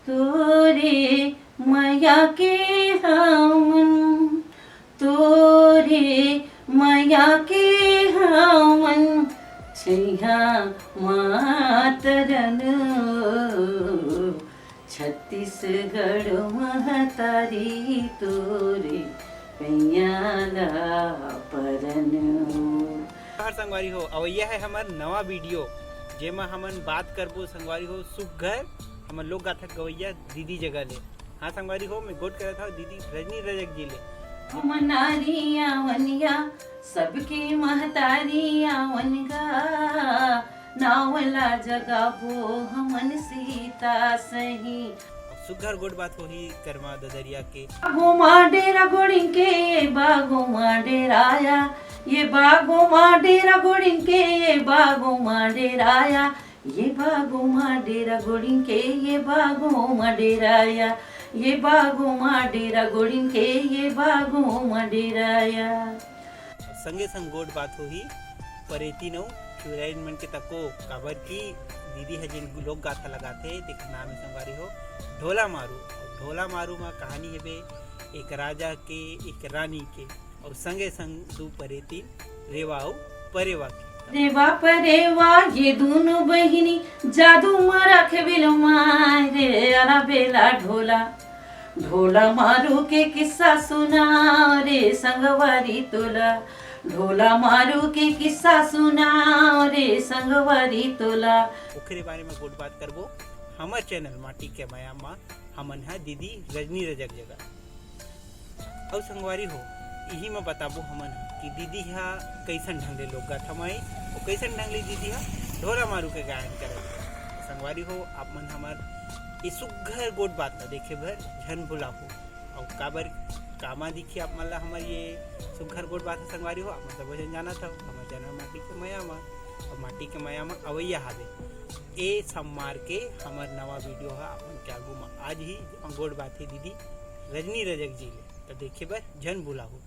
तोरे माया के हमन, तोरे माया के हमन, छैया मातरन छत्तीसगढ़ महतारी तोरे पैयाला परन। हर संगवारी हो अवैया है हमार नवा वीडियो जेमा हमन बात करबो संगवारी हो सुघर हमन लोग गाथा गवैया दीदी जगह ले। हाँ संगवारी हो मैं गोट करत था दीदी रजनी रजक जी ले। मनारिया वनिया सबके महतारिया वनगा, नावला जगाबो हमन सीता सही। सुघर गोट बात होही कर्मा ददरिया के बागो माँ डेरा गोड़िन के, ये बागो माँ डेराया, ये बागो माँ डेरा गोड़िन के, ये बागो माँ डेराया, ये बागो माँ डेरा गोड़िन के, ये बागो माँ डेराया, ये बागो माँ डेरा गोड़िन के, ये बागो माँ डेराया। संगे संग गोट बात होही परेती नौ शिवरायन मन के तको काबर की दीदी है जिन लोग गाथा लगाते तेक नाम संगवारी हो ढोला मारू। ढोला मारू में कहानी है बे एक राजा के एक रानी के और संगे संग दू परेती रेवा और परेवा के। रेवा परेवा ये दोनों बहिनी जादू में रखबिल मारे अरा बेला ढोला, ढोला मारू के किस्सा सुना रे संगवारी तोला, ढोला मारू के किस्सा सुना रे संगवारी तोला। ओकरे बारे में गोट बात करबो हमार चैनल माटी के माया मा हमन है दीदी रजनी रजक जगह। और संगवारी हो यही में बताबो हमन कि दीदी हा कैसन ढंग ले लोग गाथा माई और कैसन ढंग ले दीदी हा ढोला मारू के गायन करे। संगवारी हो आप मन हमार ये सुघर गोट बात न देखे भर झन भुलाहू और काबर कामा दिखी आप मन ला हमार ये सुघर गोट बात है। संगवारी हो आप सब जन जाना था हमार जन्म माटी के माया मा और माटी के माया मा अवैया हावे ए सम्मार के हमार नवा वीडियो है अपन के आगू में आज ही गोट बात है दीदी रजनी रजक जी ले तो देखे बर झन भुलाहू।